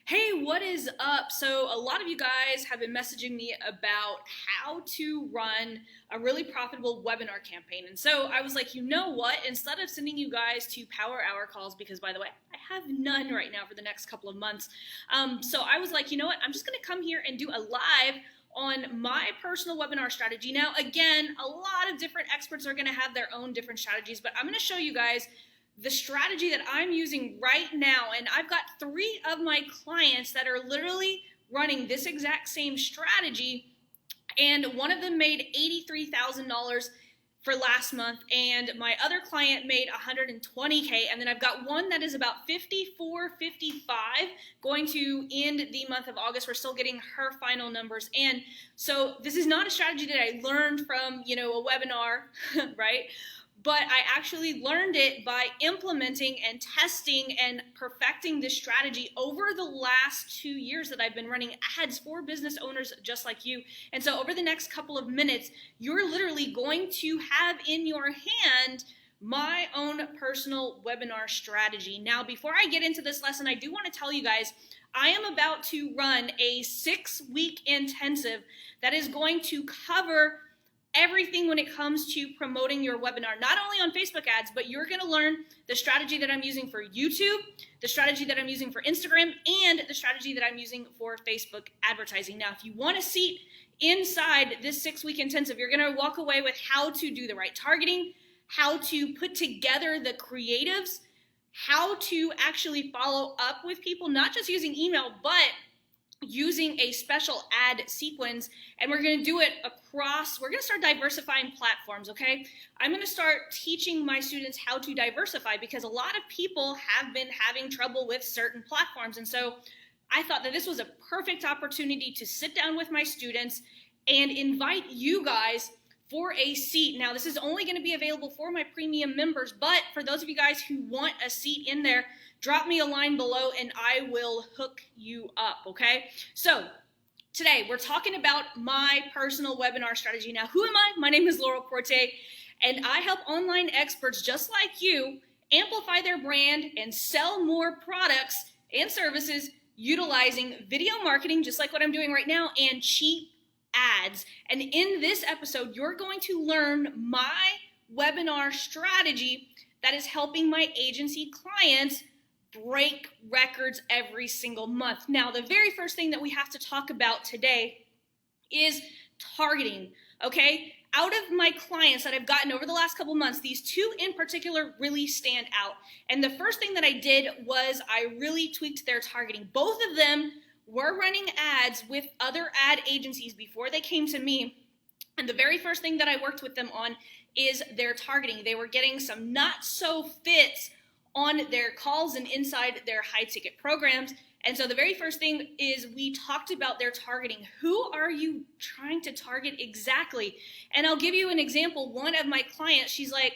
Hey, what is up? So, a lot of you guys have been messaging me about how to run a really profitable webinar campaign. And so I was like, you know what? Instead of sending you guys to power hour calls, because by the way, I have none right now for the next couple of months. So I was like, you know what? I'm just going to come here and do a live on my personal webinar strategy. Now, again, a lot of different experts are going to have their own different strategies, but I'm going to show you guys the strategy that I'm using right now. And I've got 3 of my clients that are literally running this exact same strategy. And one of them made $83,000 for last month, and my other client made 120K. And then I've got one that is about 54, 55, going to end the month of August. We're still getting her final numbers in. So this is not a strategy that I learned from, a webinar, right? But I actually learned it by implementing and testing and perfecting this strategy over the last 2 years that I've been running ads for business owners just like you. And so over the next couple of minutes, you're literally going to have in your hand my own personal webinar strategy. Now, before I get into this lesson, I do want to tell you guys, I am about to run a 6-week intensive that is going to cover everything when it comes to promoting your webinar, not only on Facebook ads, but you're going to learn the strategy that I'm using for YouTube, the strategy that I'm using for Instagram, and the strategy that I'm using for Facebook advertising. Now, if you want a seat inside this 6-week intensive, you're going to walk away with how to do the right targeting, how to put together the creatives, how to actually follow up with people, not just using email, but using a special ad sequence. And we're going to do it across, we're going to start diversifying platforms, okay? I'm going to start teaching my students how to diversify because a lot of people have been having trouble with certain platforms. And so I thought that this was a perfect opportunity to sit down with my students and invite you guys for a seat. Now, this is only going to be available for my premium members, but for those of you guys who want a seat in there, drop me a line below and I will hook you up, okay? So today we're talking about my personal webinar strategy. Now, who am I? My name is Laurel and I help online experts just like you amplify their brand and sell more products and services utilizing video marketing, just like what I'm doing right now, and cheap ads. And in this episode, you're going to learn my webinar strategy that is helping my agency clients break records every single month. Now, the very first thing that we have to talk about today is targeting, okay? Out of my clients that I've gotten over the last couple months, these 2 in particular really stand out. And the first thing that I did was I really tweaked their targeting. Both of them were running ads with other ad agencies before they came to me. And the very first thing that I worked with them on is their targeting. They were getting some not so fits on their calls and inside their high ticket programs. And so the very first thing is we talked about their targeting. Who are you trying to target exactly? And I'll give you an example. One of my clients, she's like,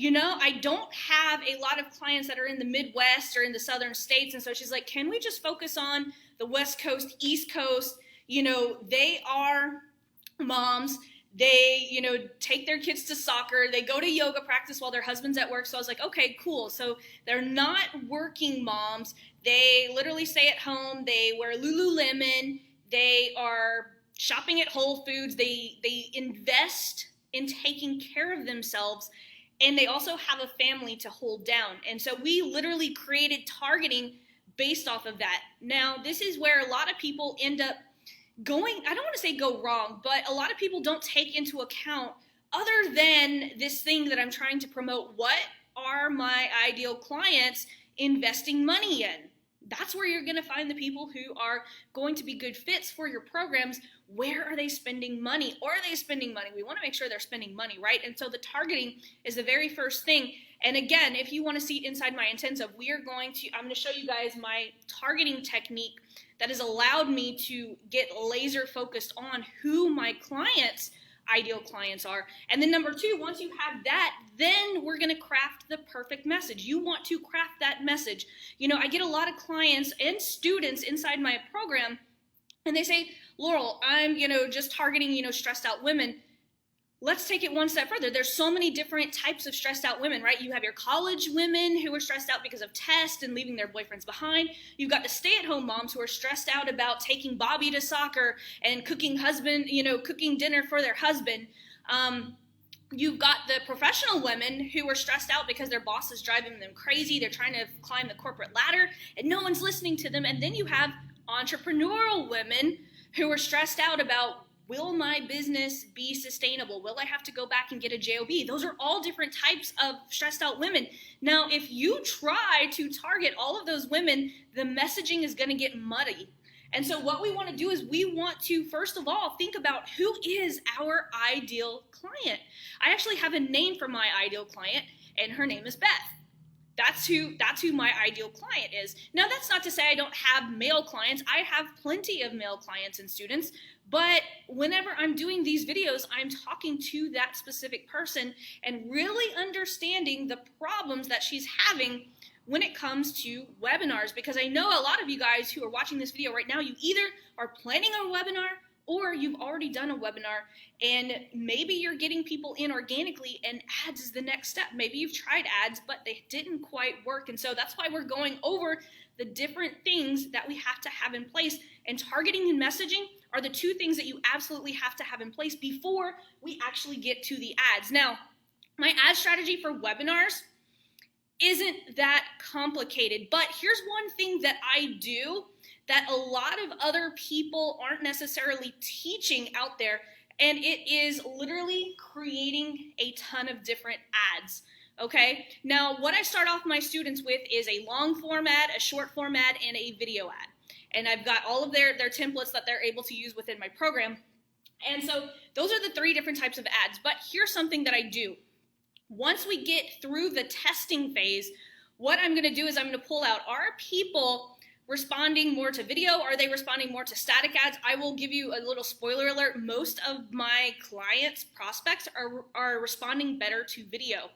I don't have a lot of clients that are in the Midwest or in the southern states. And so she's like, can we just focus on the West Coast, East Coast? They are moms. They, take their kids to soccer. They go to yoga practice while their husband's at work. So I was like, okay, cool. So they're not working moms. They literally stay at home. They wear Lululemon. They are shopping at Whole Foods. They invest in taking care of themselves. And they also have a family to hold down. And so we literally created targeting based off of that. Now, this is where a lot of people end up going, I don't want to say go wrong, but a lot of people don't take into account, other than this thing that I'm trying to promote, what are my ideal clients investing money in? That's where you're going to find the people who are going to be good fits for your programs. Where are they spending money? Or are they spending money? We want to make sure they're spending money, right? And so the targeting is the very first thing. And again, if you want to see inside my intensive, I'm going to show you guys my targeting technique that has allowed me to get laser focused on who my ideal clients are. And then number 2, once you have that, then we're going to craft the perfect message. You want to craft that message. I get a lot of clients and students inside my program, and they say, Laurel, I'm, just targeting, stressed out women. let's take it one step further. There's so many different types of stressed out women, right? You have your college women who are stressed out because of tests and leaving their boyfriends behind. You've got the stay-at-home moms who are stressed out about taking Bobby to soccer and cooking dinner for their husband. You've got the professional women who are stressed out because their boss is driving them crazy. They're trying to climb the corporate ladder and no one's listening to them. And then you have entrepreneurial women who are stressed out about, will my business be sustainable? Will I have to go back and get a job? Those are all different types of stressed out women. Now, if you try to target all of those women, the messaging is going to get muddy. And so what we want to do is we want to, first of all, think about who is our ideal client. I actually have a name for my ideal client, and her name is Beth. That's who my ideal client is. Now, that's not to say I don't have male clients. I have plenty of male clients and students, but whenever I'm doing these videos, I'm talking to that specific person and really understanding the problems that she's having when it comes to webinars, because I know a lot of you guys who are watching this video right now, you either are planning a webinar or you've already done a webinar and maybe you're getting people in organically and ads is the next step. Maybe you've tried ads, but they didn't quite work. And so that's why we're going over the different things that we have to have in place, and targeting and messaging are the two things that you absolutely have to have in place before we actually get to the ads. Now, my ad strategy for webinars isn't that complicated, but here's one thing that I do that a lot of other people aren't necessarily teaching out there, and it is literally creating a ton of different ads. Okay, now what I start off my students with is a long form ad, a short form ad, and a video ad. And I've got all of their templates that they're able to use within my program. And so those are the three different types of ads. But here's something that I do. Once we get through the testing phase, what I'm going to do is I'm going to pull out, are people responding more to video? Are they responding more to static ads? I will give you a little spoiler alert. Most of my clients, prospects, are responding better to video.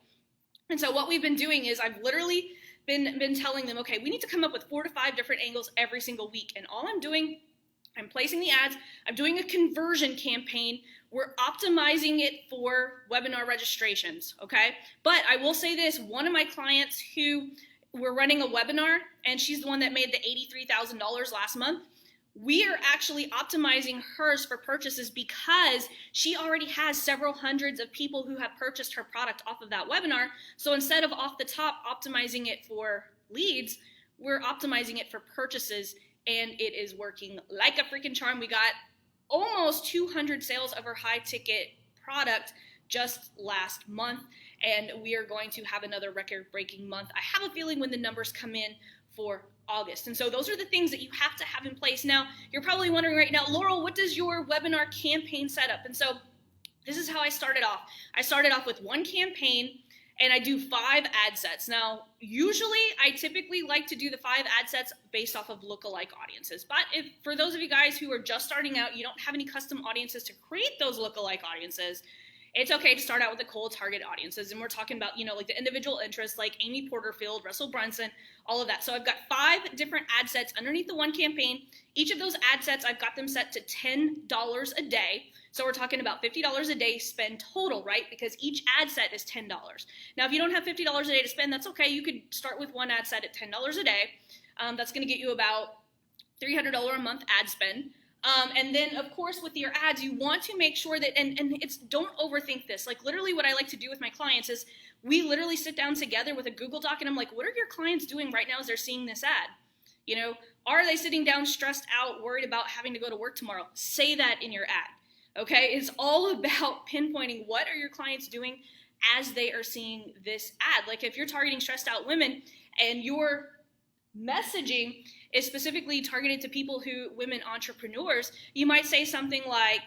And so what we've been doing is I've literally been telling them, okay, we need to come up with 4 to 5 different angles every single week. And all I'm doing, I'm placing the ads, I'm doing a conversion campaign, we're optimizing it for webinar registrations, okay? But I will say this, one of my clients who we're running a webinar, and she's the one that made the $83,000 last month, we are actually optimizing hers for purchases because she already has several hundreds of people who have purchased her product off of that webinar. So instead of off the top optimizing it for leads, we're optimizing it for purchases, and it is working like a freaking charm. We got almost 200 sales of her high ticket product just last month, and we are going to have another record-breaking month. I have a feeling when the numbers come in for August. And so those are the things that you have to have in place. Now, you're probably wondering right now, Laurel, what does your webinar campaign set up? And so this is how I started off. I started off with one campaign, and I do 5 ad sets. Now, usually I typically like to do the 5 ad sets based off of lookalike audiences. But if for those of you guys who are just starting out, you don't have any custom audiences to create those lookalike audiences, it's okay to start out with the cold target audiences. And we're talking about, like the individual interests like Amy Porterfield, Russell Brunson, all of that. So I've got 5 different ad sets underneath the one campaign. Each of those ad sets, I've got them set to $10 a day. So we're talking about $50 a day spend total, right? Because each ad set is $10. Now, if you don't have $50 a day to spend, that's okay. You could start with one ad set at $10 a day. That's going to get you about $300 a month ad spend. And then, of course, with your ads, you want to make sure that, and it's, don't overthink this. Like, literally what I like to do with my clients is we literally sit down together with a Google Doc, and I'm like, what are your clients doing right now as they're seeing this ad? Are they sitting down stressed out, worried about having to go to work tomorrow? Say that in your ad, okay? It's all about pinpointing what are your clients doing as they are seeing this ad. Like, if you're targeting stressed out women and your messaging is specifically targeted to women entrepreneurs, you might say something like,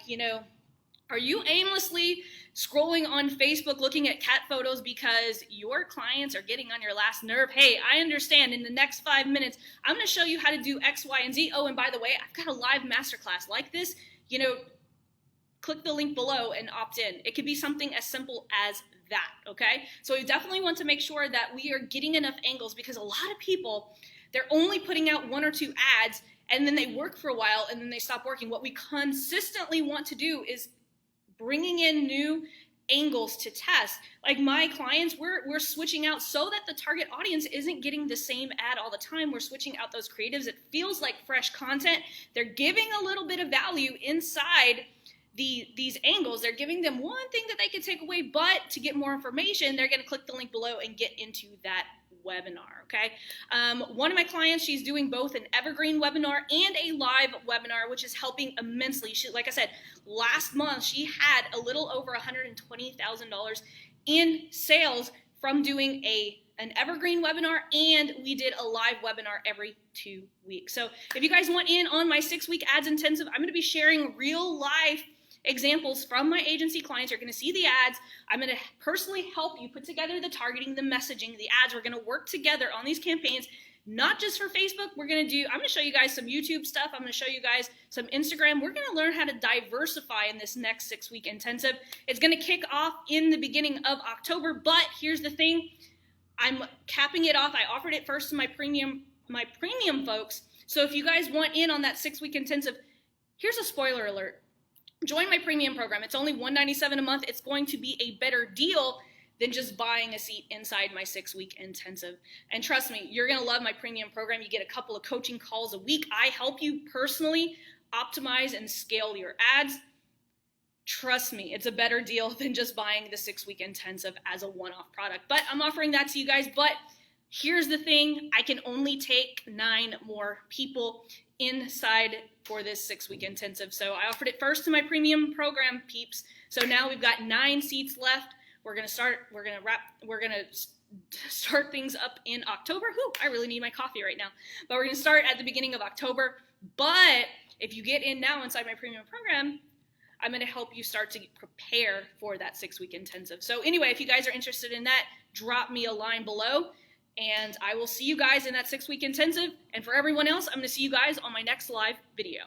are you aimlessly scrolling on Facebook looking at cat photos because your clients are getting on your last nerve? Hey, I understand. In the next 5 minutes, I'm going to show you how to do X, Y, and Z. Oh, and by the way, I've got a live masterclass like this. Click the link below and opt in. It could be something as simple as that, okay? So we definitely want to make sure that we are getting enough angles, because a lot of people, they're only putting out 1 or 2 ads and then they work for a while and then they stop working. What we consistently want to do is bringing in new angles to test. Like my clients, we're switching out so that the target audience isn't getting the same ad all the time. We're switching out those creatives. It feels like fresh content. They're giving a little bit of value inside these angles. They're giving them one thing that they can take away, but to get more information, they're going to click the link below and get into that webinar, okay? One of my clients, she's doing both an evergreen webinar and a live webinar, which is helping immensely. Like I said, last month, she had a little over $120,000 in sales from doing an evergreen webinar, and we did a live webinar every 2 weeks. So if you guys want in on my 6-week ads intensive, I'm going to be sharing real life examples from my agency clients. You're going to see the ads. I'm going to personally help you put together the targeting, the messaging, the ads. We're going to work together on these campaigns, not just for Facebook. I'm going to show you guys some YouTube stuff. I'm going to show you guys some Instagram. We're going to learn how to diversify in this next 6-week intensive. It's going to kick off in the beginning of October, but here's the thing. I'm capping it off. I offered it first to my premium folks. So if you guys want in on that 6-week intensive, here's a spoiler alert. Join my premium program. It's only $197 a month. It's going to be a better deal than just buying a seat inside my 6-week intensive. And trust me, you're going to love my premium program. You get a couple of coaching calls a week. I help you personally optimize and scale your ads. Trust me, it's a better deal than just buying the 6-week intensive as a one-off product. But I'm offering that to you guys. But here's the thing. I can only take 9 more people inside for this 6-week intensive. So I offered it first to my premium program peeps. So now we've got 9 seats left. We're gonna start things up in October. Whew, I really need my coffee right now. But we're gonna start at the beginning of October. But if you get in now inside my premium program, I'm gonna help you start to prepare for that 6-week intensive. So anyway, if you guys are interested in that, drop me a line below. And I will see you guys in that 6-week intensive. And for everyone else, I'm going to see you guys on my next live video.